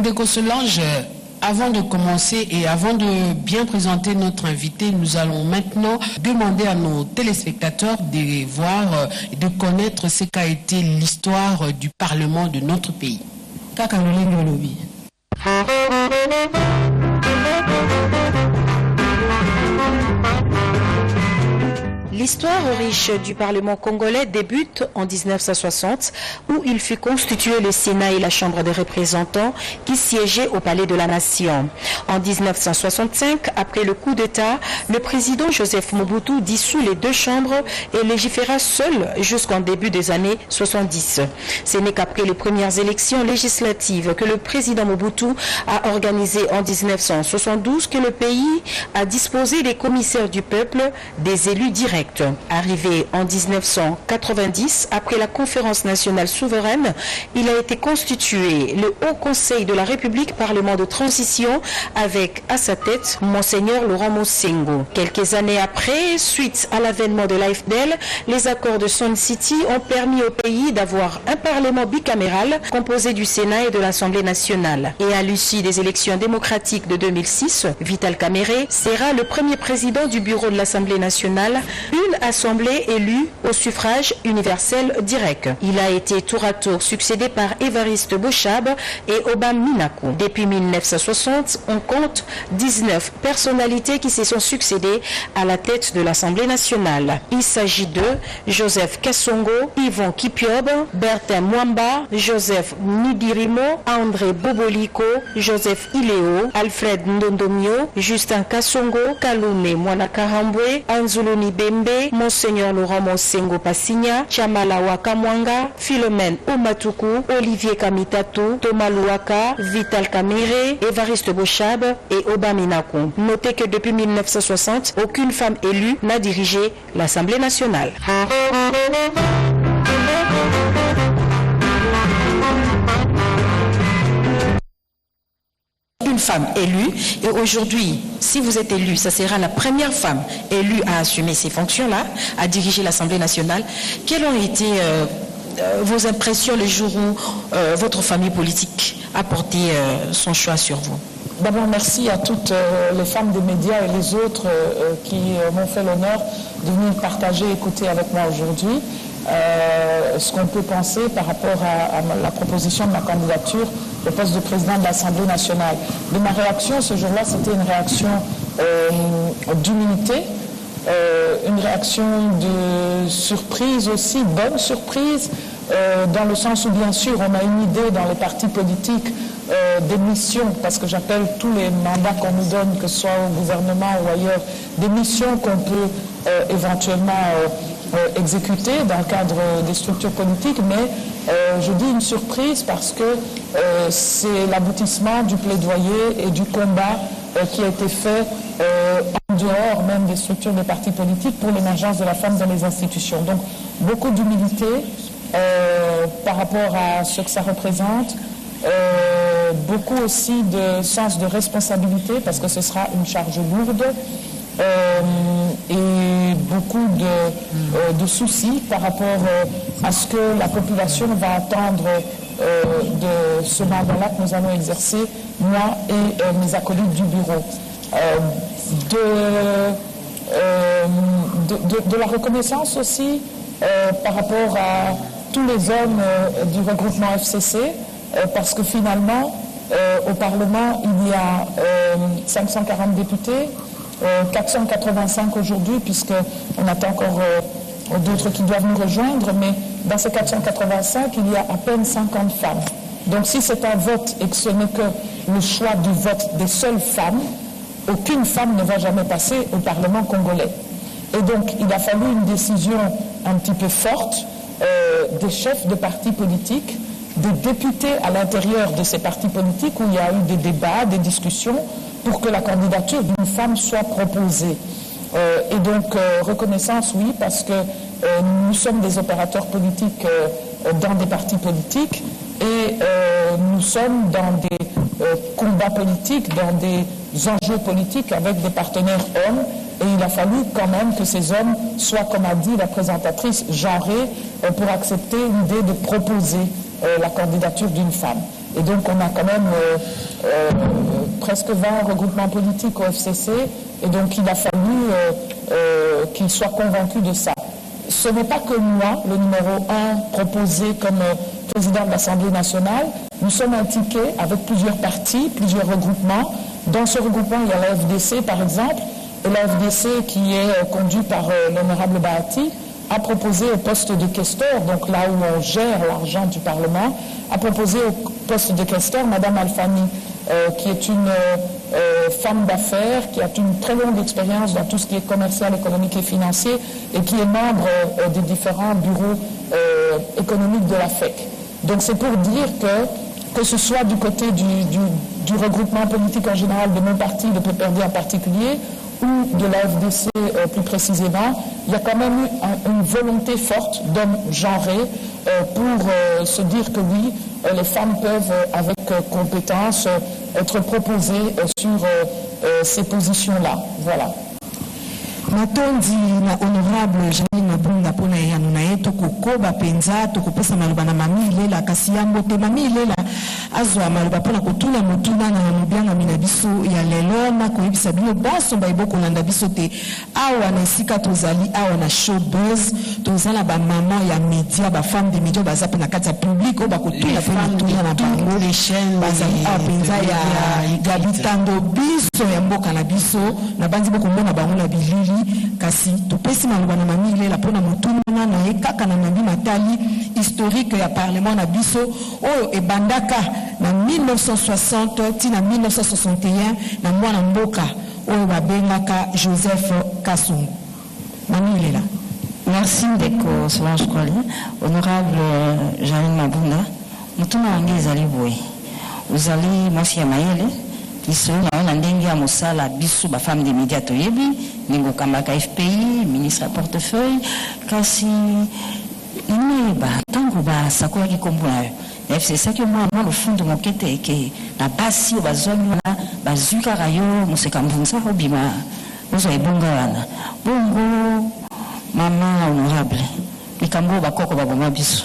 Ndeko Solange, avant de commencer et avant de bien présenter notre invité, nous allons maintenant demander à nos téléspectateurs de voir et de connaître ce qu'a été l'histoire du Parlement de notre pays. L'histoire riche du Parlement congolais débute en 1960, où il fut constitué le Sénat et la Chambre des représentants qui siégeaient au Palais de la Nation. En 1965, après le coup d'État, le président Joseph Mobutu dissout les deux chambres et légiféra seul jusqu'en début des années 70. Ce n'est qu'après les premières élections législatives que le président Mobutu a organisées en 1972 que le pays a disposé des commissaires du peuple, des élus directs. Arrivé en 1990, après la conférence nationale souveraine, il a été constitué le Haut Conseil de la République, Parlement de transition, avec à sa tête Monseigneur Laurent Mosengo. Quelques années après, suite à l'avènement de l'AFDL, les accords de Sun City ont permis au pays d'avoir un Parlement bicaméral composé du Sénat et de l'Assemblée nationale. Et à l'issue des élections démocratiques de 2006, Vital Kamerhe sera le premier président du bureau de l'Assemblée nationale, une assemblée élue au suffrage universel direct. Il a été tour à tour succédé par Évariste Bochab et Obama Minaku. Depuis 1960, on compte 19 personnalités qui se sont succédées à la tête de l'Assemblée nationale. Il s'agit de Joseph Kassongo, Yvon Kipiob, Bertin Mwamba, Joseph Nidirimo, André Boboliko, Joseph Ileo, Alfred Ndondomio, Justin Kassongo, Kalume Mwanakarambwe, Anzuluni Bembe, Monseigneur Laurent Mosengo Pasigna, Chamala Wakamwanga, Philomène Omatuku, Olivier Kamitatou, Thomas Louaka, Vital Kamerhe, Évariste Bochab et Obaminaku. Notez que depuis 1960, aucune femme élue n'a dirigé l'Assemblée nationale. Une femme élue, et aujourd'hui, si vous êtes élu, ça sera la première femme élue à assumer ces fonctions-là, à diriger l'Assemblée nationale. Quelles ont été vos impressions le jour où votre famille politique a porté son choix sur vous? D'abord, merci à toutes les femmes des médias et les autres qui m'ont fait l'honneur de venir partager, écouter avec moi aujourd'hui ce qu'on peut penser par rapport à la proposition de ma candidature au poste de président de l'Assemblée nationale. De ma réaction ce jour-là, c'était une réaction d'humilité, une réaction de surprise aussi, bonne surprise, dans le sens où bien sûr on a une idée dans les partis politiques des missions, parce que j'appelle tous les mandats qu'on nous donne, que ce soit au gouvernement ou ailleurs, des missions qu'on peut éventuellement exécuter dans le cadre des structures politiques, mais je dis une surprise parce que c'est l'aboutissement du plaidoyer et du combat qui a été fait en dehors même des structures des partis politiques pour l'émergence de la femme dans les institutions. Donc beaucoup d'humilité par rapport à ce que ça représente, beaucoup aussi de sens de responsabilité parce que ce sera une charge lourde, et beaucoup de soucis par rapport à ce que la population va attendre de ce mandat-là que nous allons exercer, moi et mes acolytes du bureau. De la reconnaissance aussi par rapport à tous les hommes du regroupement FCC, parce que finalement, au Parlement, il y a 540 députés, 485 aujourd'hui, puisqu'on attend encore d'autres qui doivent nous rejoindre, mais dans ces 485, il y a à peine 50 femmes. Donc si c'est un vote et que ce n'est que le choix du vote des seules femmes, aucune femme ne va jamais passer au Parlement congolais. Et donc il a fallu une décision un petit peu forte des chefs de partis politiques, des députés à l'intérieur de ces partis politiques où il y a eu des débats, des discussions, pour que la candidature d'une femme soit proposée. Et donc, reconnaissance, oui, parce que nous sommes des opérateurs politiques dans des partis politiques et nous sommes dans des combats politiques, dans des enjeux politiques avec des partenaires hommes. Et il a fallu quand même que ces hommes soient, comme a dit la présentatrice, genrés pour accepter l'idée de proposer la candidature d'une femme. Et donc on a quand même presque 20 regroupements politiques au FCC, et donc il a fallu qu'ils soient convaincus de ça. Ce n'est pas que moi, le numéro 1 proposé comme président de l'Assemblée nationale. Nous sommes impliqués avec plusieurs partis, plusieurs regroupements. Dans ce regroupement, il y a la FDC par exemple, et la FDC qui est conduite par l'honorable Bahati a proposé au poste de questeur, donc là où on gère l'argent du Parlement, a proposé au poste de questeur Madame Alfani, qui est une femme d'affaires, qui a une très longue expérience dans tout ce qui est commercial, économique et financier, et qui est membre des différents bureaux économiques de la FEC. Donc c'est pour dire que ce soit du côté du regroupement politique en général, de mon parti, de PPRD en particulier, ou de la FDC plus précisément, il y a quand même eu une volonté forte d'hommes genrés pour se dire que oui, les femmes peuvent avec compétence être proposées sur ces positions-là. Voilà. Matondi na honorable Janine Mabunda pona ya nuna yetu kukoba penza tukupesa maluba na mami ilela kasi ya mbote mami ilela azwa maluba pona kutula mutuna na mubianga minabiso ya lelo na koyebisa bino baso baiboko na biso te awa na esika tozali awa na showbiz tozala ba mama ya media ba femme de media baza pe na kati ya public o bakutula pe mutuna na bango les chaînes bazali a penza ya gabitando biso ya mboka na biso na banzi boko mona bango na bilili kasi topesi maluba na mami ilela pona mutuna na ekaka na mabi matali historique ya parlement na biso oyo ebandaka na 1960 tina 1961 na mwana mboka oyo babengaka Joseph Kasongo. Mami ilela. Merci Ndeko Solange Kwali, honorable Janine Mabunda. Mutuna wange ezali boye. Uzali mwasi ya mayele iso na ndenge ya mosala biso ba femme des médias toyebi ningo kambaka FPI ministre à portefeuille kasi ba tango ba sakola ki kombo na FCC ki moi le fond de mon kete ke na basi ba zone na ba zuka rayo museka mbunza obima ozo ebonga wana bongo mama honorable likambo ba koko ba boma biso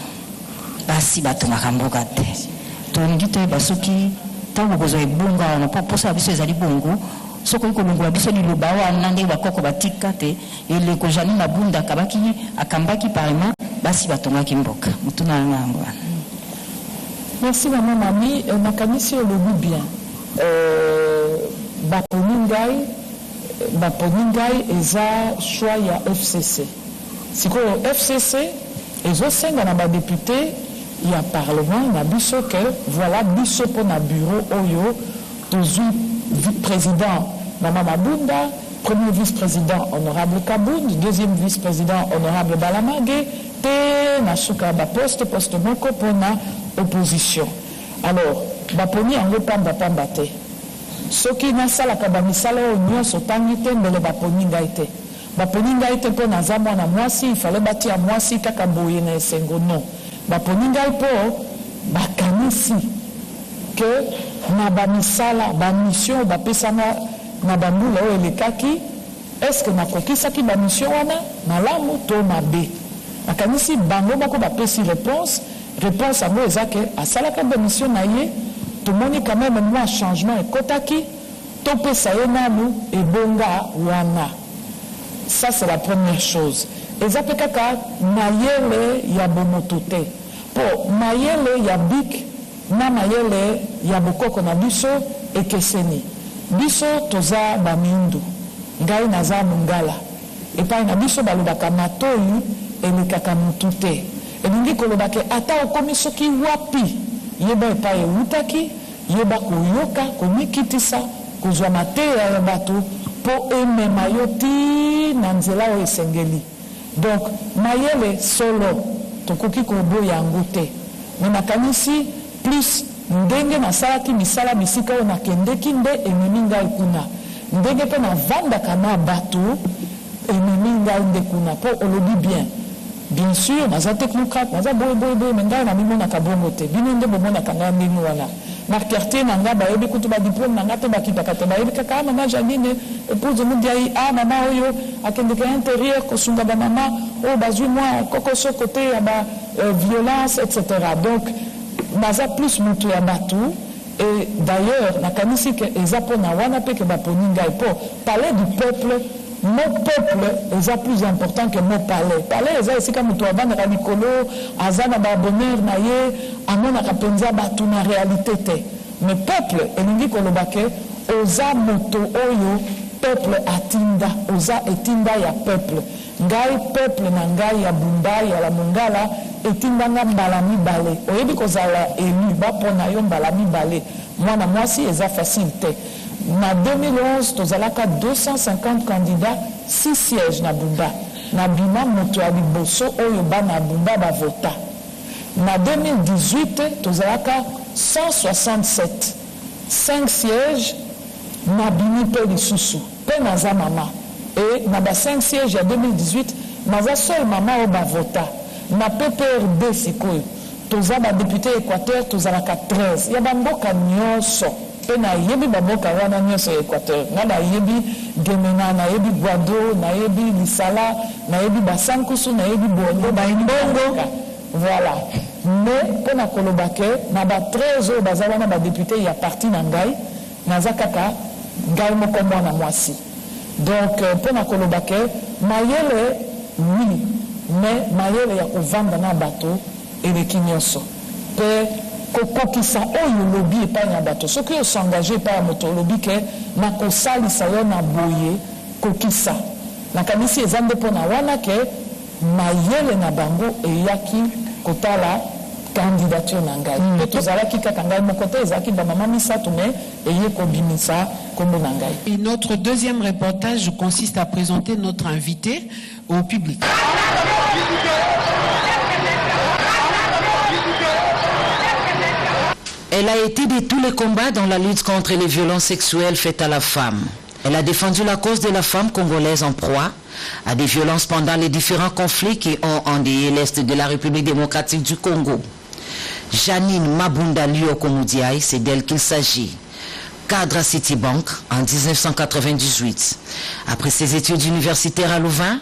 basi bato makamboka te to ngito ba soki tango bozo ebonga na poposa biso ezali bongo soko iko longola biso liloba wana nde bakoko batika te ele ko Janine Mabunda kabaki akambaki parlement basi batongaki mboka mutuna ngango. Merci maman mami, makanisi olobi bien. Baponingai eza choix ya FCC. Siko FCC ezosenga na ba député ya parlement na biso que voilà biso pour na bureau oyo tozui vice-président Mama Mabunda, premier vice-président honorable Kabound, deuxième vice-président honorable Balamage, te na suka ba poste moko pour na opposition. Alors, baponi ango pamba te. Soki na sala ka ba misala o nyonso tangi te mbele baponi ngai te. Baponi ngai te po na za mwana mwasi, il fallait bati ya mwasi kaka boye na esengo non. Baponi ngai po bakanisi que na ba misala ba mission ba pesana na bambula o elekaki est-ce que nakokisaki ba mission wana malamu to mabe. Bakanisi bango bako ba pesi réponse yango ezake asalaka ba mission na ye tomoni quand même moi changement ekotaki to pesa ye namu ebonga wana. Ça c'est la première chose. Ezape kaka mayele ya bomoto te. Po mayele ya bik na mayele ya bokoko na biso ekeseni. Biso toza bamindu. Ngai naza mungala. Epai na biso balobaka matoyi elekaka mutu te. Elingi kolobake ata okomi soki wapi yeba epai eutaki yeba koyoka komikitisa kozwa mateya ya bato po emema yo ti na nzela oyo esengeli. Donc mayele solo tokoki koboya yango te. Me nakanisi plus ndenge nasalaki misala bisika oyo nakendeki nde ememi ngai kuna. Ndenge mpe navandaka na bato ememi ngai nde kuna po olobi bien. Bien sûr, naza technocrate, naza boye, mais ngai na mimonaka bongo te. Bino nde bomonaka ngai ndenge wana. Na quartier na nga bayebi kutu ba diplôme na nga te bakitaka te bayebi kaka mama Janine épouse mudiai mama oyo akendeka intérieur kosunga ba mama oyo bazwi mwa kokoso côté ya ba violence etc. Donc naza plus mutu ya batu. Et d'ailleurs, nakanisi que ezapo na wana pe que baponi ngai po parler du peuple. Mon peuple est plus important que mon palais. Palais est aussi comme toi, dans la Nicolo, Azana Babonner, Naye, Amon Akapenza, Batuna réalité. Mais peuple, et nous dit qu'on le baquet, Oza Moto Oyo, peuple Atinda, Oza Etinda ya peuple. Ngai peuple Nangai ya Bunda ya la Mongala, Etinda na Balami Balé. Oyebi Kozala élu, Bapona yo Balami Balé. Moi, moi si, eza facilité. En 2011, nous avons 250 candidats, 6 sièges na Bunda. Na bima moto ya liboso oyo ba na Bunda ba vota. En 2018, nous avons 167, 5 sièges na bimi pe lisusu. Pe naza mama. Et na ba 5 sièges en 2018, naza seul mama o ba vota. Na PPRD sikoyo. Nous avons député Équateur, nous avons 13. Il y a mboka nyonso. Na yebi baboka wana nyonso ya Équateur na yebi Gemena na yebi Guado na yebi Lisala na yebi Basankusu na yebi Bongo Bayimbongo voilà mais pour na kolobake na ba 13 autres bazala na ba député ya parti na ngai naza kaka ngai moko mwana mwasi donc pour na kolobake mayele oui mais mayele ya kovanda na bato eleki nyonso pe kokokisa oyo lobby epai na bato soki osengage epai ya moto olobi ke nakosalisa yo na boye kokisa nakanisi eza nde mpo na wana ke mayele na bango eyaki kotala candidature na ngai mpe tozalaki kaka ngai moko te ezalaki bamama misato me eye kobimisa kombo na ngai. Et notre deuxième reportage consiste à présenter notre invité au public. Elle a été de tous les combats dans la lutte contre les violences sexuelles faites à la femme. Elle a défendu la cause de la femme congolaise en proie à des violences pendant les différents conflits qui ont endeuillé l'Est de la République démocratique du Congo. Janine Mabunda Lyokomoudiaï, c'est d'elle qu'il s'agit. Cadre à Citibank en 1998. Après ses études universitaires à Louvain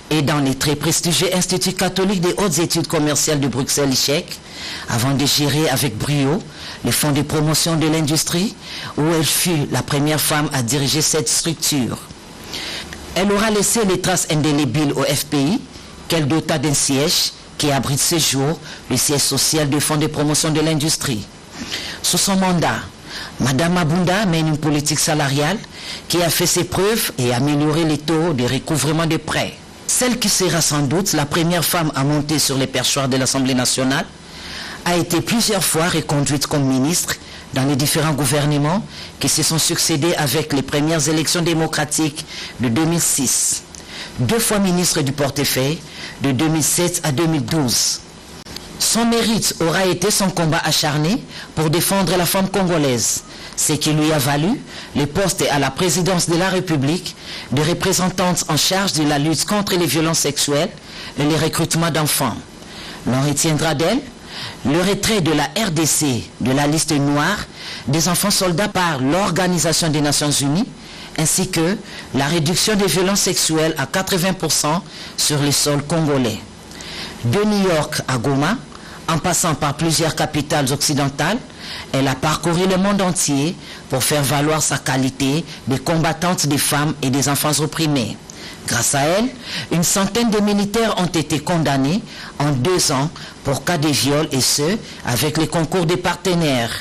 et dans les très prestigieux Institut catholique des hautes études commerciales de Bruxelles, ICHEC, avant de gérer avec brio le fonds de promotion de l'industrie, où elle fut la première femme à diriger cette structure. Elle aura laissé les traces indélébiles au FPI, qu'elle dota d'un siège qui abrite ce jour le siège social du fonds de promotion de l'industrie. Sous son mandat, Madame Mabunda mène une politique salariale qui a fait ses preuves et amélioré les taux de recouvrement des prêts. Celle qui sera sans doute la première femme à monter sur les perchoirs de l'Assemblée nationale a été plusieurs fois reconduite comme ministre dans les différents gouvernements qui se sont succédés avec les premières élections démocratiques de 2006. 2 fois ministre du portefeuille de 2007 à 2012. Son mérite aura été son combat acharné pour défendre la femme congolaise, ce qui lui a valu le poste à la présidence de la République de représentante en charge de la lutte contre les violences sexuelles et les recrutements d'enfants. L'on retiendra d'elle le retrait de la RDC de la liste noire des enfants soldats par l'Organisation des Nations Unies, ainsi que la réduction des violences sexuelles à 80% sur les sols congolais. De New York à Goma, en passant par plusieurs capitales occidentales, elle a parcouru le monde entier pour faire valoir sa qualité de combattante des femmes et des enfants opprimés. Grâce à elle, une centaine de militaires ont été condamnés en 2 ans pour cas de viol, et ce, avec le concours des partenaires.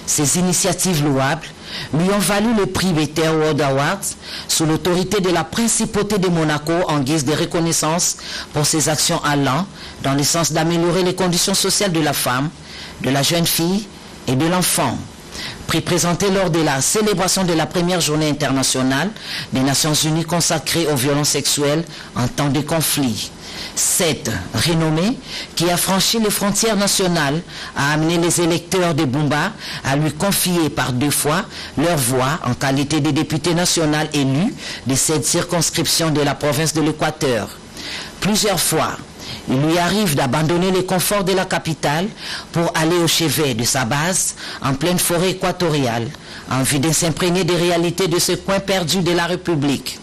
Ces initiatives louables lui ont valu le prix Better World Awards sous l'autorité de la Principauté de Monaco en guise de reconnaissance pour ses actions allant dans le sens d'améliorer les conditions sociales de la femme, de la jeune fille et de l'enfant. Prix présenté lors de la célébration de la première journée internationale des Nations Unies consacrée aux violences sexuelles en temps de conflit. Cette renommée, qui a franchi les frontières nationales, a amené les électeurs de Bumba à lui confier par 2 fois leur voix en qualité de député national élu de cette circonscription de la province de l'Équateur. Plusieurs fois, il lui arrive d'abandonner les conforts de la capitale pour aller au chevet de sa base en pleine forêt équatoriale, en vue de s'imprégner des réalités de ce coin perdu de la République.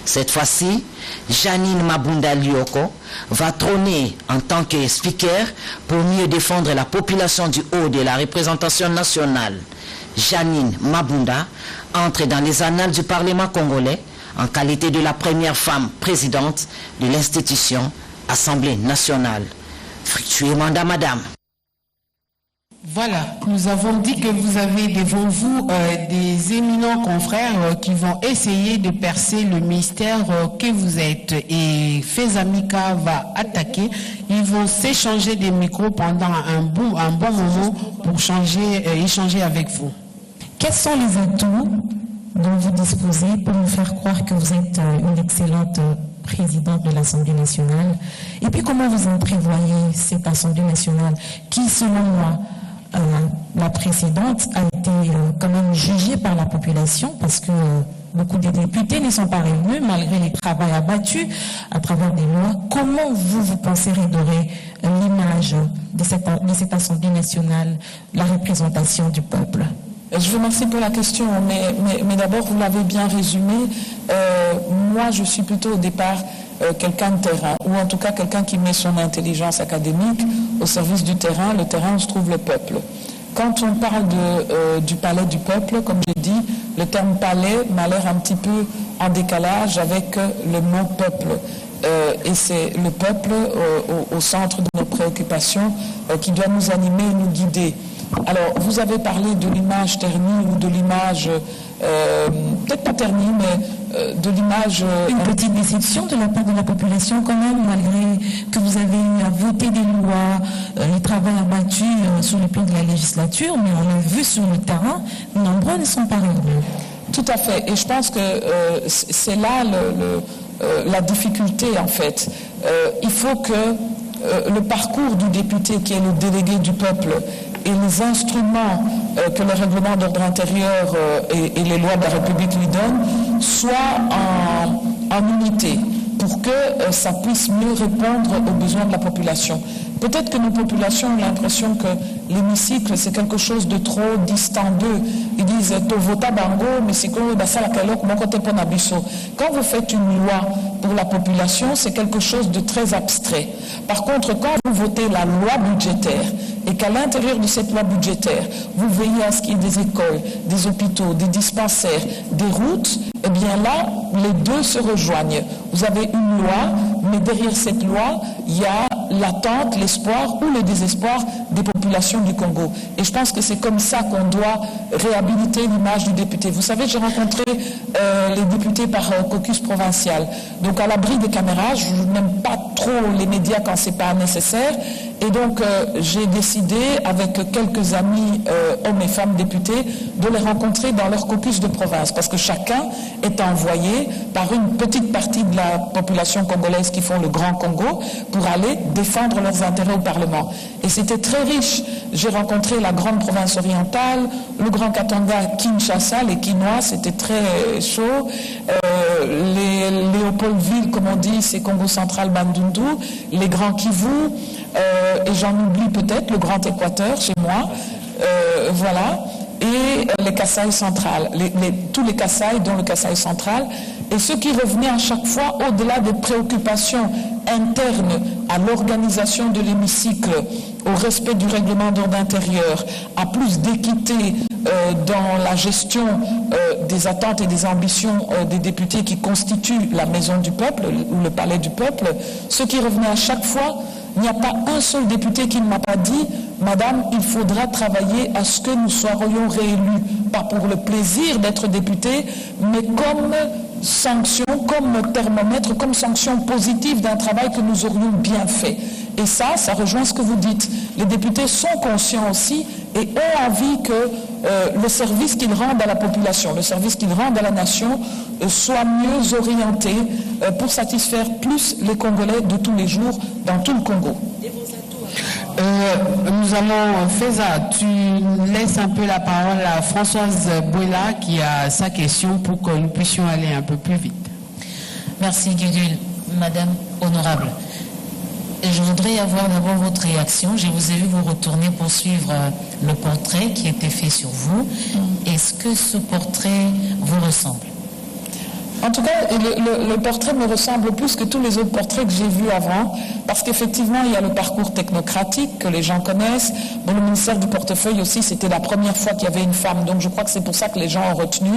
Cette fois-ci, Janine Mabunda Lioko va trôner en tant que speaker pour mieux défendre la population du haut de la représentation nationale. Janine Mabunda entre dans les annales du Parlement congolais en qualité de la première femme présidente de l'institution Assemblée nationale. Fructueux mandat, madame. Voilà, nous avons dit que vous avez devant vous des éminents confrères qui vont essayer de percer le mystère que vous êtes. Et Fezamika va attaquer. Ils vont s'échanger des micros pendant un bon moment pour échanger avec vous. Quels sont les atouts dont vous disposez pour nous faire croire que vous êtes une excellente présidente de l'Assemblée nationale? Et puis comment vous entrevoyez cette Assemblée nationale qui, selon moi, la précédente a été quand même jugée par la population parce que beaucoup de députés ne sont pas réélus malgré les travaux abattus à travers des lois. Comment vous pensez redorer l'image de cette Assemblée nationale, la représentation du peuple? Je vous remercie pour la question, mais d'abord, vous l'avez bien résumé. Moi, je suis plutôt au départ quelqu'un de terrain, ou en tout cas quelqu'un qui met son intelligence académique au service du terrain. Le terrain, où se trouve le peuple. Quand on parle du palais du peuple, comme j'ai dit, le terme palais m'a l'air un petit peu en décalage avec le mot peuple. Et c'est le peuple au centre de nos préoccupations qui doit nous animer et nous guider. Alors, vous avez parlé de l'image ternie ou de l'image, peut-être pas ternie, mais de l'image... Une petite déception de la part de la population quand même, malgré que vous avez voté des lois, les travaux abattus sur le plan de la législature, mais on l'a vu sur le terrain, nombreux ne sont pas réélus. Tout à fait, et je pense que c'est là la difficulté en fait. Il faut que le parcours du député qui est le délégué du peuple et les instruments que le règlement d'ordre intérieur et les lois de la République lui donnent soient en unité pour que ça puisse mieux répondre aux besoins de la population. Peut-être que nos populations ont l'impression que l'hémicycle, c'est quelque chose de trop distant d'eux. Ils disent « Tovota bango, mais c'est comme ça la kalok, mon côté pour nabiso ». Quand vous faites une loi pour la population, c'est quelque chose de très abstrait. Par contre, quand vous votez la loi budgétaire et qu'à l'intérieur de cette loi budgétaire, vous veillez à ce qu'il y ait des écoles, des hôpitaux, des dispensaires, des routes, eh bien là, les deux se rejoignent. Vous avez une loi, mais derrière cette loi, il y a l'attente, l'espoir ou le désespoir des populations du Congo. Et je pense que c'est comme ça qu'on doit réhabiliter l'image du député. Vous savez, j'ai rencontré les députés par caucus provincial. Donc à l'abri des caméras, je n'aime pas trop les médias quand c'est pas nécessaire. Et donc j'ai décidé, avec quelques amis hommes et femmes députés, de les rencontrer dans leur caucus de province. Parce que chacun est envoyé par une petite partie de la population congolaise qui font le Grand Congo pour aller défendre leurs intérêts au Parlement. Et c'était très riche. J'ai rencontré la grande province orientale, le Grand Katanga, Kinshasa, les Kinois, c'était très chaud. Les Léopoldville, comme on dit, c'est Congo central, Bandundu, les Grands Kivu, et j'en oublie peut-être, le Grand Équateur chez moi, voilà, et les Kasaï centrales, tous les Kasaï, dont le Kasaï central, et ce qui revenait à chaque fois, au-delà des préoccupations internes à l'organisation de l'hémicycle, au respect du règlement d'ordre intérieur, à plus d'équité dans la gestion des attentes et des ambitions des députés qui constituent la maison du peuple, ou le palais du peuple, ce qui revenait à chaque fois, il n'y a pas un seul député qui ne m'a pas dit « Madame, il faudra travailler à ce que nous soyons réélus, pas pour le plaisir d'être député, mais comme sanction, comme thermomètre, comme sanction positive d'un travail que nous aurions bien fait. » Et ça rejoint ce que vous dites. Les députés sont conscients aussi et ont envie que le service qu'ils rendent à la population, le service qu'ils rendent à la nation, soit mieux orienté pour satisfaire plus les Congolais de tous les jours dans tout le Congo. Nous allons, Feza, tu laisses un peu la parole à Françoise Bouela qui a sa question pour que nous puissions aller un peu plus vite. Merci Gudule. Madame Honorable, je voudrais avoir d'abord votre réaction. Je vous ai vu vous retourner pour suivre le portrait qui était fait sur vous. Est-ce que ce portrait vous ressemble? En tout cas, le portrait me ressemble plus que tous les autres portraits que j'ai vus avant, parce qu'effectivement, il y a le parcours technocratique que les gens connaissent. Bon, le ministère du portefeuille aussi, c'était la première fois qu'il y avait une femme, donc je crois que c'est pour ça que les gens ont retenu,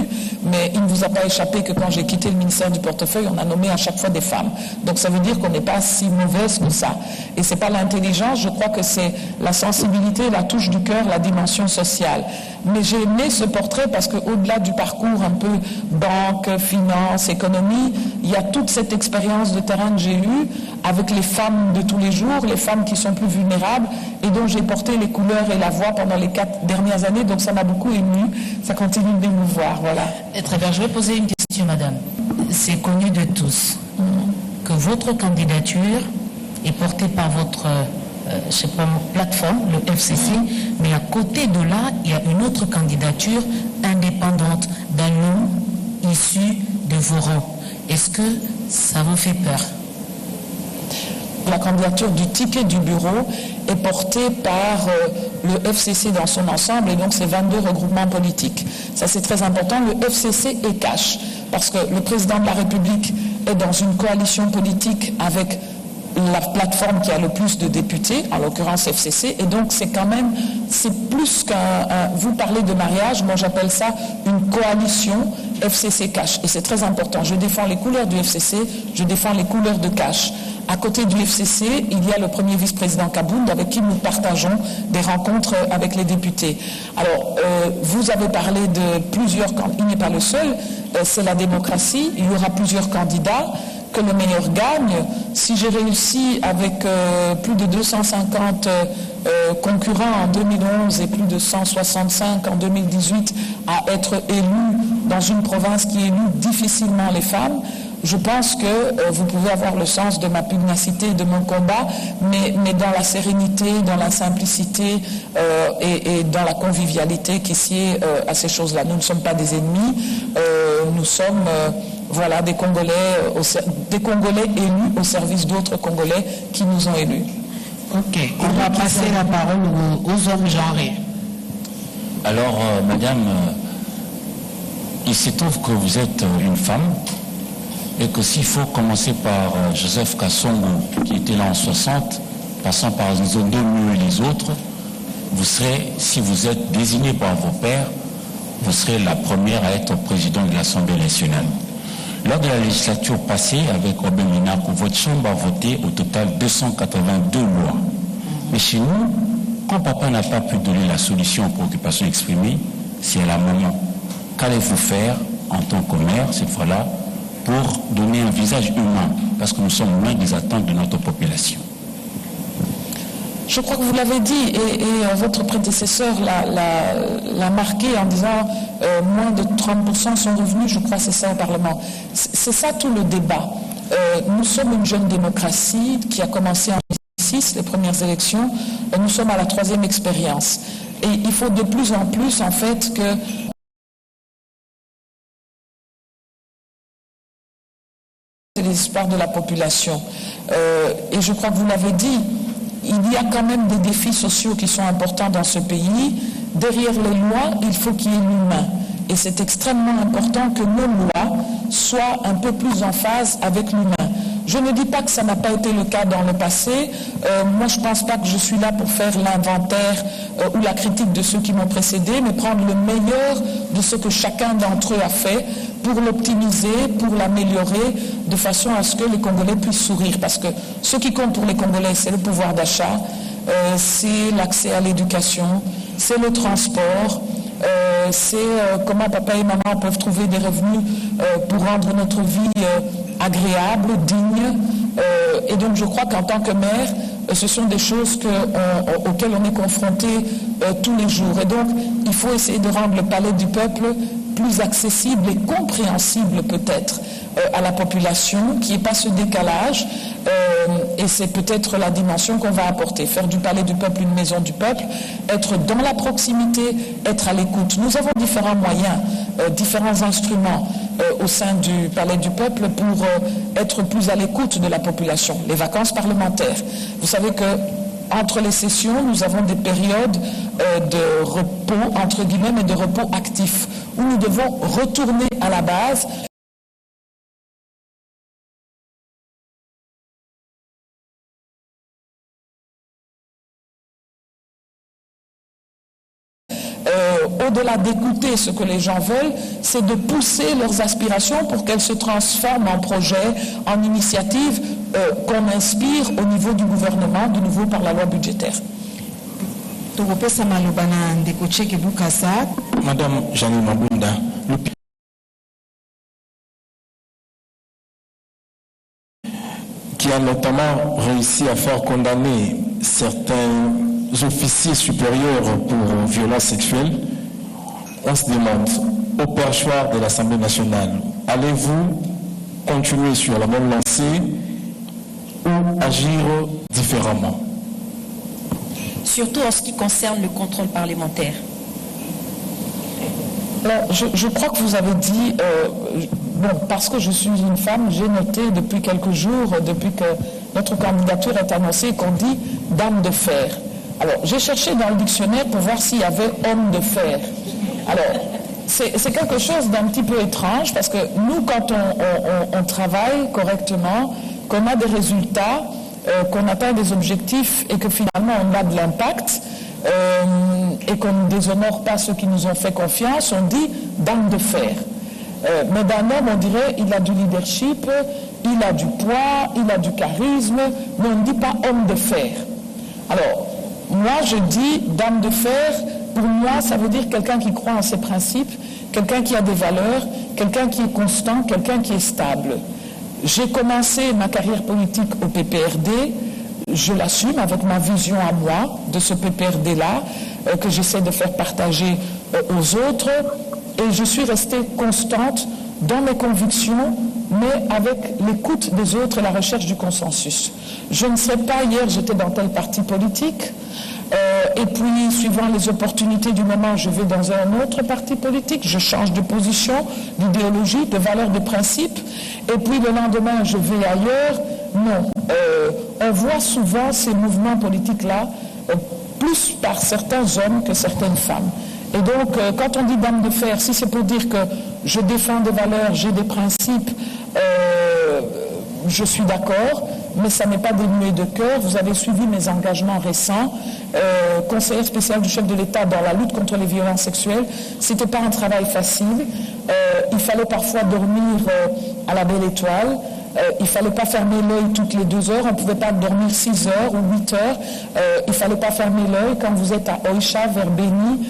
mais il ne vous a pas échappé que quand j'ai quitté le ministère du portefeuille, on a nommé à chaque fois des femmes. Donc ça veut dire qu'on n'est pas si mauvaise que ça. Et c'est pas l'intelligence, je crois que c'est la sensibilité, la touche du cœur, la dimension sociale. Mais j'ai aimé ce portrait parce qu'au-delà du parcours un peu banque, finance, économie, il y a toute cette expérience de terrain que j'ai eue avec les femmes de tous les jours, les femmes qui sont plus vulnérables et dont j'ai porté les couleurs et la voix pendant les 4 dernières années, donc ça m'a beaucoup ému, ça continue de m'émouvoir, voilà. Très bien, je vais poser une question, madame. C'est connu de tous que votre candidature est portée par votre plateforme, le FCC, mais à côté de là, il y a une autre candidature indépendante d'un homme issu de vos rangs. Est-ce que ça vous fait peur? La candidature du ticket du bureau est portée par le FCC dans son ensemble et donc ses 22 regroupements politiques. Ça c'est très important, le FCC est cash parce que le président de la République est dans une coalition politique avec la plateforme qui a le plus de députés, en l'occurrence FCC, et donc c'est quand même, c'est plus qu'un, vous parlez de mariage, moi j'appelle ça une coalition FCC Cash, et c'est très important. Je défends les couleurs du FCC, je défends les couleurs de Cash. À côté du FCC, il y a le premier vice-président Kabound avec qui nous partageons des rencontres avec les députés. Alors, vous avez parlé de plusieurs candidats, il n'est pas le seul, c'est la démocratie, il y aura plusieurs candidats, que le meilleur gagne. Si j'ai réussi avec plus de 250 concurrents en 2011 et plus de 165 en 2018 à être élu dans une province qui élit difficilement les femmes, je pense que vous pouvez avoir le sens de ma pugnacité et de mon combat, mais dans la sérénité, dans la simplicité et dans la convivialité qui sied à ces choses-là. Nous ne sommes pas des ennemis, nous sommes voilà, des Congolais élus au service d'autres Congolais qui nous ont élus. Ok, on va passer la parole aux hommes genrés. Alors, madame, il se trouve que vous êtes une femme et que s'il faut commencer par Joseph Kassongo, qui était là en 60, passant par Nzondomu et les autres, vous serez, si vous êtes désigné par vos pairs, vous serez la première à être président de l'Assemblée nationale. Lors de la législature passée, avec Robin Minakou, votre chambre a voté au total 282 lois. Mais chez nous, quand papa n'a pas pu donner la solution aux préoccupations exprimées, c'est à la maman. Qu'allez-vous faire en tant que mère, cette fois-là, pour donner un visage humain, parce que nous sommes loin des attentes de notre population? Je crois que vous l'avez dit, et votre prédécesseur l'a marqué en disant moins de 30% sont revenus, je crois que c'est ça au Parlement. C'est ça tout le débat. Nous sommes une jeune démocratie qui a commencé en 2006, les premières élections. Nous sommes à la 3e expérience. Et il faut de plus en plus, en fait, que les espoirs de la population. Et je crois que vous l'avez dit, il y a quand même des défis sociaux qui sont importants dans ce pays. Derrière les lois, il faut qu'il y ait l'humain. Et c'est extrêmement important que nos lois soient un peu plus en phase avec l'humain. Je ne dis pas que ça n'a pas été le cas dans le passé. Moi, je ne pense pas que je suis là pour faire l'inventaire ou la critique de ceux qui m'ont précédé, mais prendre le meilleur de ce que chacun d'entre eux a fait pour l'optimiser, pour l'améliorer, de façon à ce que les Congolais puissent sourire. Parce que ce qui compte pour les Congolais, c'est le pouvoir d'achat, c'est l'accès à l'éducation, c'est le transport, c'est comment papa et maman peuvent trouver des revenus pour rendre notre vie agréable, digne. Et donc je crois qu'en tant que mère, ce sont des choses auxquelles on est confronté tous les jours. Et donc il faut essayer de rendre le palais du peuple plus accessible et compréhensible peut-être à la population, qu'il n'y ait pas ce décalage, et c'est peut-être la dimension qu'on va apporter, faire du palais du peuple une maison du peuple, être dans la proximité, être à l'écoute. Nous avons différents moyens, différents instruments au sein du palais du peuple pour être plus à l'écoute de la population. Les vacances parlementaires. Vous savez que entre les sessions, nous avons des périodes de repos, entre guillemets, mais de repos actif, où nous devons retourner à la base. au-delà d'écouter ce que les gens veulent, c'est de pousser leurs aspirations pour qu'elles se transforment en projets, en initiatives qu'on inspire au niveau du gouvernement, de nouveau par la loi budgétaire. Madame Janine Mabunda, qui a notamment réussi à faire condamner certains officiers supérieurs pour violences sexuelles, on se demande, au perchoir de l'Assemblée nationale, allez-vous continuer sur la même lancée ou agir différemment? Surtout en ce qui concerne le contrôle parlementaire. Alors, je crois que vous avez dit, parce que je suis une femme, j'ai noté depuis quelques jours, depuis que notre candidature est annoncée, qu'on dit dame de fer. Alors, j'ai cherché dans le dictionnaire pour voir s'il y avait homme de fer. Alors, c'est quelque chose d'un petit peu étrange, parce que nous, quand on travaille correctement, qu'on a des résultats, qu'on atteint des objectifs et que finalement on a de l'impact, et qu'on ne déshonore pas ceux qui nous ont fait confiance, on dit dame de fer. Mais d'un homme, on dirait il a du leadership, il a du poids, il a du charisme, mais on ne dit pas homme de fer. Alors, moi je dis dame de fer, pour moi ça veut dire quelqu'un qui croit en ses principes, quelqu'un qui a des valeurs, quelqu'un qui est constant, quelqu'un qui est stable. J'ai commencé ma carrière politique au PPRD, je l'assume avec ma vision à moi de ce PPRD-là, que j'essaie de faire partager aux autres, et je suis restée constante dans mes convictions, mais avec l'écoute des autres et la recherche du consensus. Je ne sais pas, hier j'étais dans tel parti politique, et puis suivant les opportunités du moment, je vais dans un autre parti politique, je change de position, d'idéologie, de valeurs, de principes, et puis le lendemain je vais ailleurs. Non, on voit souvent ces mouvements politiques-là plus par certains hommes que certaines femmes. Et donc, quand on dit dame de fer, si c'est pour dire que je défends des valeurs, j'ai des principes, je suis d'accord, mais ça n'est pas dénué de cœur. Vous avez suivi mes engagements récents. Conseillère spéciale du chef de l'État dans la lutte contre les violences sexuelles, c'était pas un travail facile. Il fallait parfois dormir à la belle étoile. Il ne fallait pas fermer l'œil toutes les 2 heures, on ne pouvait pas dormir 6 heures ou 8 heures, il ne fallait pas fermer l'œil quand vous êtes à Oicha, vers Béni,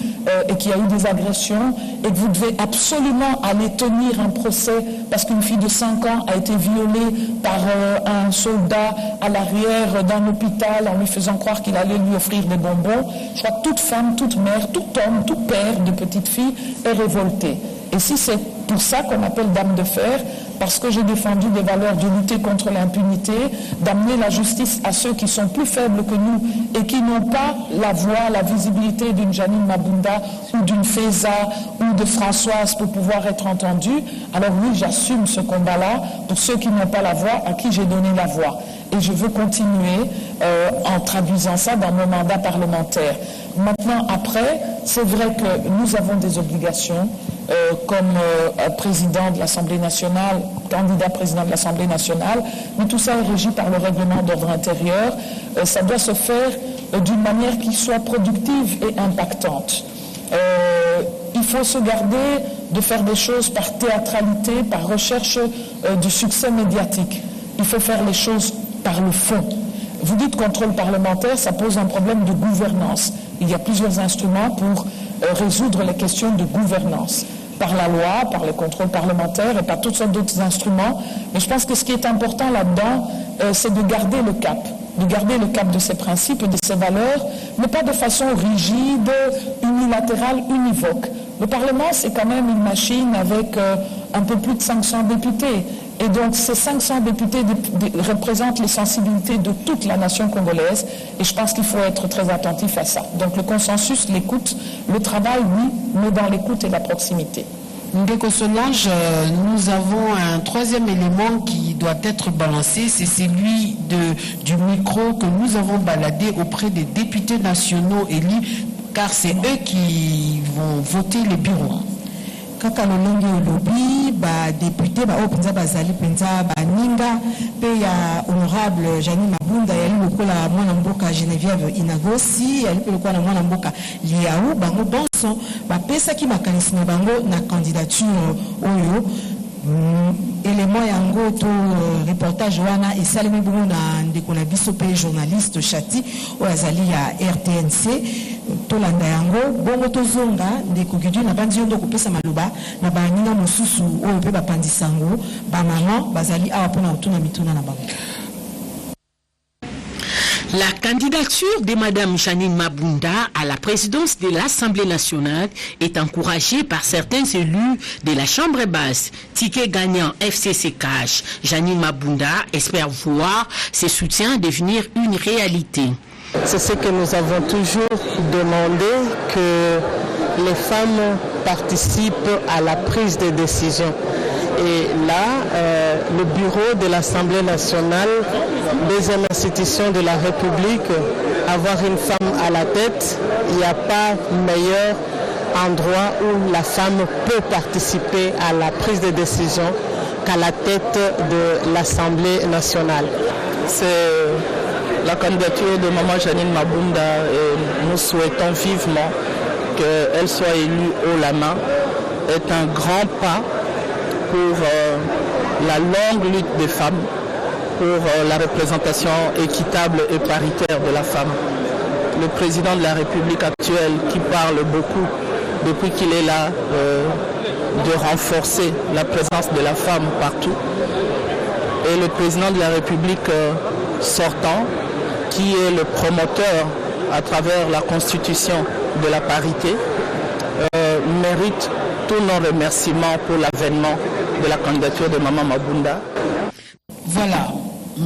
et qu'il y a eu des agressions, et que vous devez absolument aller tenir un procès parce qu'une fille de 5 ans a été violée par un soldat à l'arrière d'un hôpital en lui faisant croire qu'il allait lui offrir des bonbons. Je crois que toute femme, toute mère, tout homme, tout père de petite fille est révolté. Et si c'est pour ça qu'on appelle dame de fer, parce que j'ai défendu des valeurs de lutter contre l'impunité, d'amener la justice à ceux qui sont plus faibles que nous et qui n'ont pas la voix, la visibilité d'une Janine Mabunda ou d'une Feza ou de Françoise pour pouvoir être entendue, alors oui, j'assume ce combat-là pour ceux qui n'ont pas la voix, à qui j'ai donné la voix. Et je veux continuer en traduisant ça dans mon mandat parlementaire. Maintenant, après, c'est vrai que nous avons des obligations comme président de l'Assemblée nationale, candidat président de l'Assemblée nationale, mais tout ça est régi par le règlement d'ordre intérieur. Ça doit se faire d'une manière qui soit productive et impactante. Il faut se garder de faire des choses par théâtralité, par recherche du succès médiatique. Il faut faire les choses par le fond. Vous dites contrôle parlementaire, ça pose un problème de gouvernance. Il y a plusieurs instruments pour résoudre les questions de gouvernance. Par la loi, par le contrôle parlementaire et par toutes sortes d'autres instruments. Mais je pense que ce qui est important là-dedans, c'est de garder le cap. De garder le cap de ses principes et de ses valeurs, mais pas de façon rigide, unilatérale, univoque. Le Parlement, c'est quand même une machine avec un peu plus de 500 députés. Et donc ces 500 députés représentent les sensibilités de toute la nation congolaise et je pense qu'il faut être très attentif à ça. Donc le consensus, l'écoute, le travail, oui, mais dans l'écoute et la proximité. Ndeko Solange, nous avons un troisième élément qui doit être balancé, c'est celui du micro que nous avons baladé auprès des députés nationaux élus, car c'est eux qui vont voter les bureaux. kaka lolenge olobi ba député ba openza bazali penza ba ninga pe ya honorable Janine Mabunda yali lokola mwana mboka Geneviève Inagosi yali pe lokola mwana mboka Liaou bango bonso ba pesa ki makanisi na bango na candidature oyo élément yango to reportage wana esalemi bongo na ndeko na biso pe journaliste Chati oyo azali ya RTNC tolanda yango bongo tozonga ndeko Gudu na bandi yondo kopesa maloba na baninga mosusu oyo pe bapandisango ba maman bazali awa pona otuna mituna na bango. La candidature de Madame Janine Mabunda à la présidence de l'Assemblée nationale est encouragée par certains élus de la Chambre basse. Ticket gagnant FCC Cash, Janine Mabunda espère voir ses soutiens devenir une réalité. C'est ce que nous avons toujours demandé, que les femmes participent à la prise de décision. Et là, le bureau de l'Assemblée nationale, deuxième institution de la République, avoir une femme à la tête, il n'y a pas meilleur endroit où la femme peut participer à la prise de décision qu'à la tête de l'Assemblée nationale. C'est la candidature de Maman Janine Mabunda et nous souhaitons vivement qu'elle soit élue haut la main, est un grand pas pour la longue lutte des femmes, pour la représentation équitable et paritaire de la femme. Le président de la République actuelle qui parle beaucoup depuis qu'il est là de renforcer la présence de la femme partout. Et le président de la République sortant qui est le promoteur à travers la constitution de la parité mérite tous nos remerciements pour l'avènement de la candidature de Maman Mabunda. Voilà.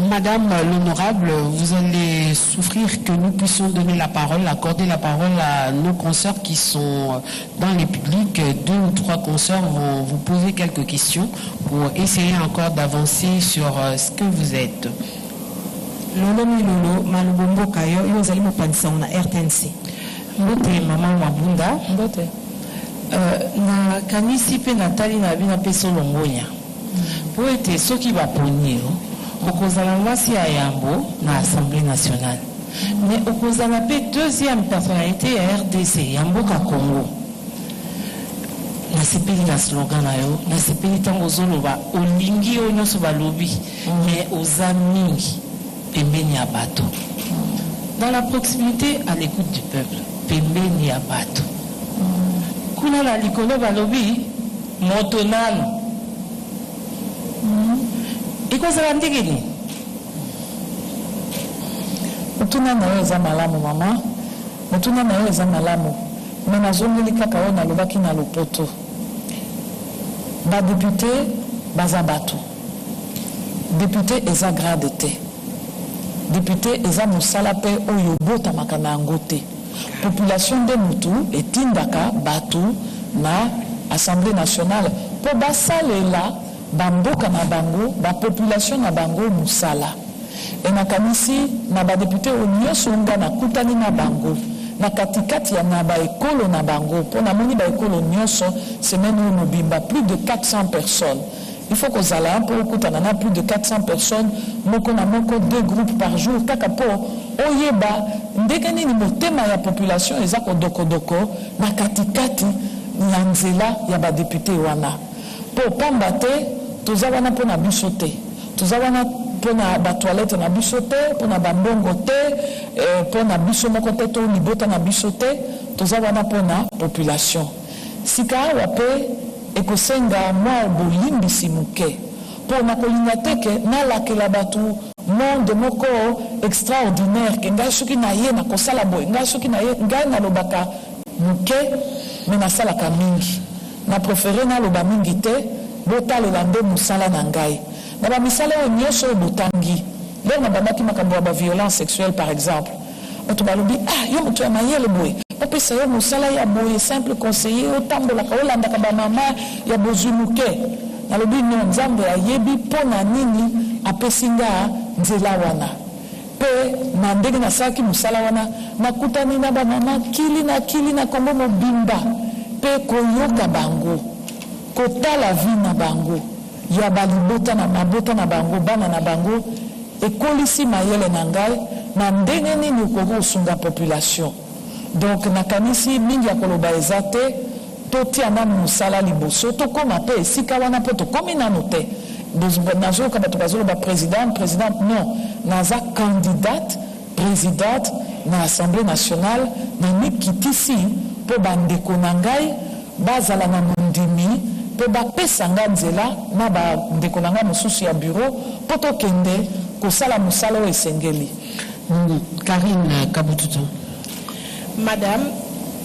Madame l'honorable, vous allez souffrir que nous puissions donner la parole, accorder la parole à nos consoeurs qui sont dans les publics. 2 ou 3 consoeurs vont vous poser quelques questions pour essayer encore d'avancer sur ce que vous êtes. Lolo milolo malubombo kayo yo zali mopanisa na RTNC. Mbote Maman Mabunda. Mbote. Na kanisi pe Nathalie na bina peso longonya. Po ete soki baponi okozala mwasi ya yambo na Assemblée nationale. Mais okozala pe deuxième personnalité ya RDC Yamboka Congo. Nasepeli na slogan na yo, nasepeli tango zoloba olingi oyo nyonso balobi, mais oza mingi pembeni ya bato. Dans la proximité à l'écoute du peuple, pembeni ya bato. Kuna la likolo balobi moto nano. Ikozala ndenge ni? Mutuna na yo eza malamu mama. Mutuna na yo eza malamu. Mais nazongeli kaka oyo nalobaki na lopoto. Ba député baza bato. Député eza grade te. Député eza mosala pe oyo botamaka na yango te. Population de mutu etindaka bato na Assemblée nationale po basalela bamboka na bango ba population na bango musala. Et nakanisi na ba député onyoso nga na kutani na bango na katikati ya na ba ekolo na bango po na moni ba ekolo nyoso semaine oyo mobimba plus de 400 personnes. Il faut que zala un peu kutana na plus de 400 personnes moko na moko 2 groupes par jour kaka po oyeba ndenge nini motema ya population eza kodoko na katikati ya nzela ya ba député wana po pamba te toza wana po na biso te toza wana po na ba toilette na biso te po na bambongo te po na biso moko te to libota na biso te toza wana po na population sika awa pe ekosenga mwa bolimbisi moke po na kolinga teke nalakela bato monde moko extraordinaire ke ngai soki na ye na kosala boye ngai soki na ye ngai nalobaka moke me nasalaka mingi na préféré naloba mingi te botalela nde mosala na ngai na bamisala oyo nyonso oyo botangi lelo na bandaki makambo ya baviolence sexuelle par exemple bato balobi yo moto ya mayele boye bapesa yo mosala ya boye simple conseiller otambolaka olandaka bamama ya bozwi moke nalobi no nzambe ayebi mpo na nini apesi nga nzela wana mpe na ndenge nasalaki mosala wana nakutani na bamama kili na kombo mobimba mpe koyoka bango kota la vie na bango ya balibota na mabota na bango bana na bango ekolisi mayele na ngai na ndenge nini okosunga population. Donc nakanisi mingi ya koloba eza te totia na mosala liboso tokoma mpe esika wana mpe tokomi nano te nazoyoka bato bazoloba présidente non naza candidate présidente na assemblée nationale na mikitisi mpo bandeko na ngai bazala na mondimi mpo bapesa nga nzela na bandeko na ngai mosusu ya bureau mpo tokende kosala mosala oyo esengeli. Karine Kabututu. Madame,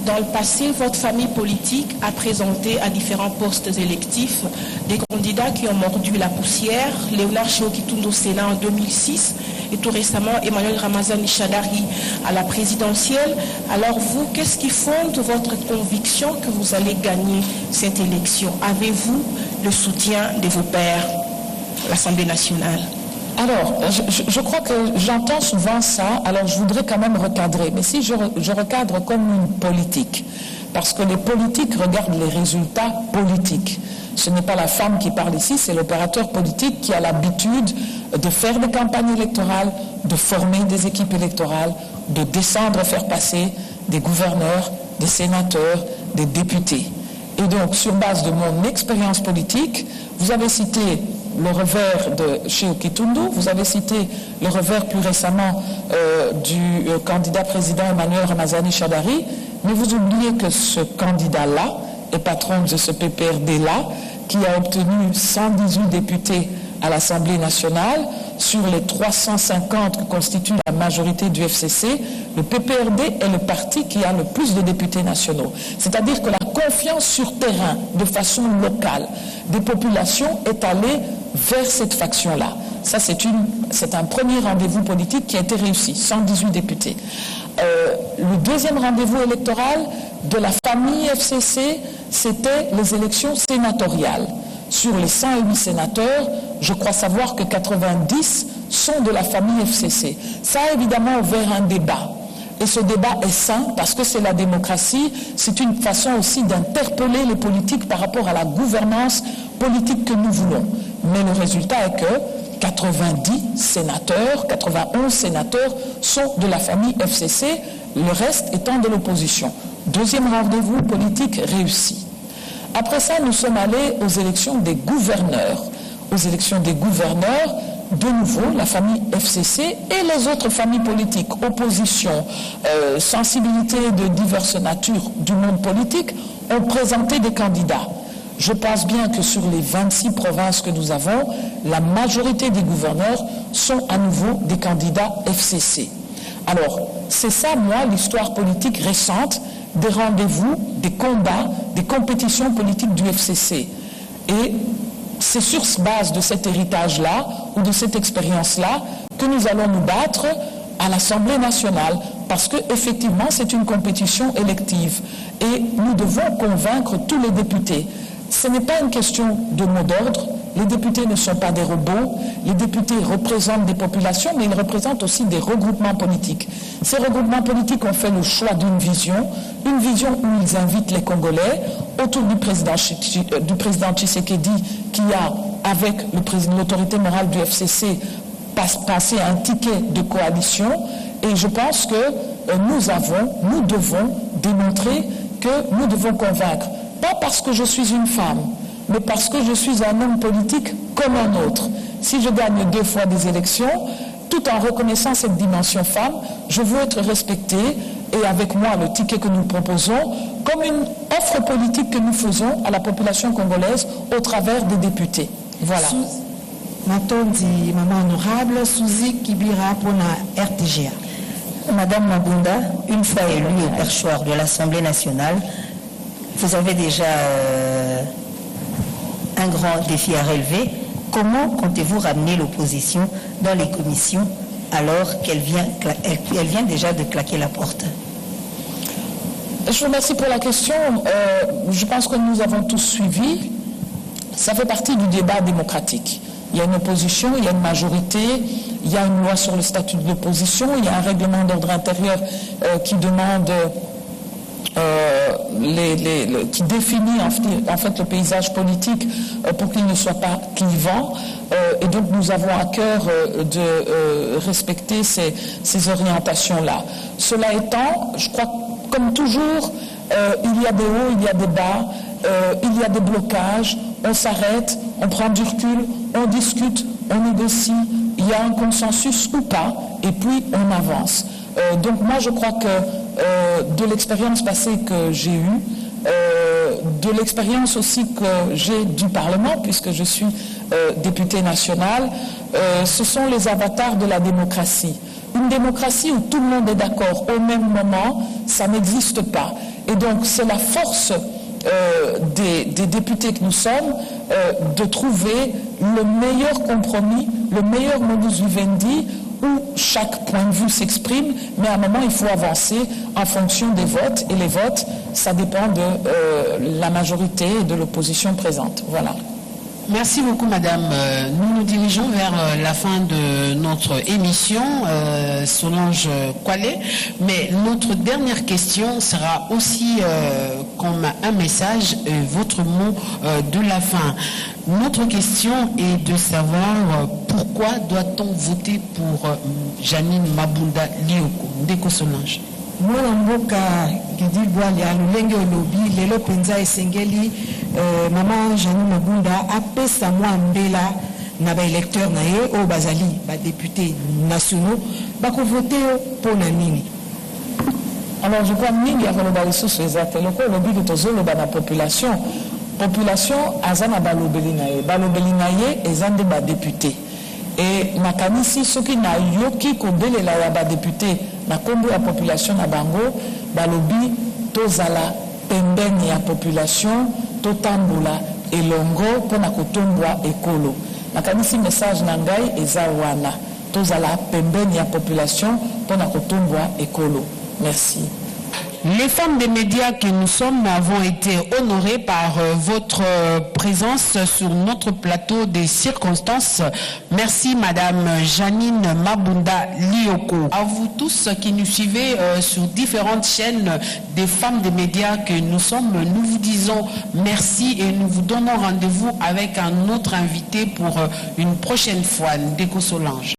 dans le passé, votre famille politique a présenté à différents postes électifs des candidats qui ont mordu la poussière. Léonard Chiokitoundou au Sénat en 2006 et tout récemment Emmanuel Ramazani Shadari à la présidentielle. Alors vous, qu'est-ce qui fonde votre conviction que vous allez gagner cette élection? Avez-vous le soutien de vos pairs, l'Assemblée nationale? Alors, je crois que j'entends souvent ça, alors je voudrais quand même recadrer. Mais si je recadre comme une politique, parce que les politiques regardent les résultats politiques. Ce n'est pas la femme qui parle ici, c'est l'opérateur politique qui a l'habitude de faire des campagnes électorales, de former des équipes électorales, de descendre faire passer des gouverneurs, des sénateurs, des députés. Et donc, sur base de mon expérience politique, vous avez cité le revers de Chiokitoundou, vous avez cité le revers plus récemment du candidat président Emmanuel Ramazani Shadari, mais vous oubliez que ce candidat-là est patron de ce PPRD-là, qui a obtenu 118 députés à l'Assemblée nationale. Sur les 350 que constitue la majorité du FCC, le PPRD est le parti qui a le plus de députés nationaux. C'est-à-dire que la confiance sur terrain, de façon locale, des populations est allée vers cette faction-là. Ça, c'est un premier rendez-vous politique qui a été réussi, 118 députés. Le deuxième rendez-vous électoral de la famille FCC, c'était les élections sénatoriales. Sur les 108 sénateurs, je crois savoir que 90 sont de la famille FCC. Ça a évidemment ouvert un débat. Et ce débat est sain parce que c'est la démocratie, c'est une façon aussi d'interpeller les politiques par rapport à la gouvernance politique que nous voulons. Mais le résultat est que 90 sénateurs, 91 sénateurs sont de la famille FCC, le reste étant de l'opposition. Deuxième rendez-vous politique réussi. Après ça, nous sommes allés aux élections des gouverneurs. Aux élections des gouverneurs, de nouveau, la famille FCC et les autres familles politiques, opposition, sensibilité de diverses natures du monde politique, ont présenté des candidats. Je pense bien que sur les 26 provinces que nous avons, la majorité des gouverneurs sont à nouveau des candidats FCC. Alors, c'est ça, moi, l'histoire politique récente des rendez-vous, des combats, des compétitions politiques du FCC. Et c'est sur base de cet héritage-là ou de cette expérience-là que nous allons nous battre à l'Assemblée nationale parce qu'effectivement, c'est une compétition élective et nous devons convaincre tous les députés. Ce n'est pas une question de mot d'ordre. Les députés ne sont pas des robots. Les députés représentent des populations, mais ils représentent aussi des regroupements politiques. Ces regroupements politiques ont fait le choix d'une vision où ils invitent les Congolais autour du président Tshisekedi, qui a, avec l'autorité morale du FCC, passé un ticket de coalition. Et je pense que nous devons démontrer que nous devons convaincre. Pas parce que je suis une femme, mais parce que je suis un homme politique comme un autre. Si je gagne 2 fois des élections, tout en reconnaissant cette dimension femme, je veux être respectée et avec moi le ticket que nous proposons comme une offre politique que nous faisons à la population congolaise au travers des députés. Voilà. Matondi, maman honorable, Suzy Kibira pour la RTGA. Madame Mabunda, une fois élue au perchoir de l'Assemblée nationale, vous avez déjà un grand défi à relever. Comment comptez-vous ramener l'opposition dans les commissions alors qu'elle vient déjà de claquer la porte? Je vous remercie pour la question. Je pense que nous avons tous suivi. Ça fait partie du débat démocratique. Il y a une opposition, il y a une majorité, il y a une loi sur le statut de l'opposition, il y a un règlement d'ordre intérieur qui demande qui définit en fait le paysage politique pour qu'il ne soit pas clivant. Et donc nous avons à cœur de respecter ces orientations-là. Cela étant, je crois que comme toujours, il y a des hauts, il y a des bas, il y a des blocages, on s'arrête, on prend du recul, on discute, on négocie, il y a un consensus ou pas, et puis on avance. Donc moi je crois que de l'expérience passée que j'ai eue, de l'expérience aussi que j'ai du Parlement, puisque je suis députée nationale, ce sont les avatars de la démocratie. Une démocratie où tout le monde est d'accord au même moment, ça n'existe pas. Et donc c'est la force des députés que nous sommes de trouver le meilleur compromis, le meilleur modus vivendi, où chaque point de vue s'exprime, mais à un moment, il faut avancer en fonction des votes. Et les votes, ça dépend de la majorité et de l'opposition présente. Voilà. Merci beaucoup, madame. Nous nous dirigeons vers la fin de notre émission, Solange Kwale. Mais notre dernière question sera aussi comme un message, votre mot de la fin. Notre question est de savoir pourquoi doit-on voter pour Janine Mabunda Lioko. Ndeko Solange. mwana mboka Gidi Bwali alulenge olobi lelo penza esengeli mama Janine Mabunda apesa mwa mbela na ba électeur na ye o bazali ba députés nationaux bako voter pour na nini. Alors je crois mingi akoloba lisusu ezate loko lobi que tozoloba na population azana balobeli na ye eza nde ba député. Et makanisi soki na yoki kobelela ya ba député na kombo ya population na bango balobi tozala pembeni ya population totambola elongo pona kotombwa ekolo. Makanisi message na ngai eza wana tozala pembeni ya population pona kotombwa ekolo. Merci. Les femmes des médias que nous sommes avons été honorées par votre présence sur notre plateau des circonstances. Merci Madame Janine Mabunda Lioko. À vous tous qui nous suivez sur différentes chaînes des femmes des médias que nous sommes, nous vous disons merci et nous vous donnons rendez-vous avec un autre invité pour une prochaine fois. Ndeko Solange.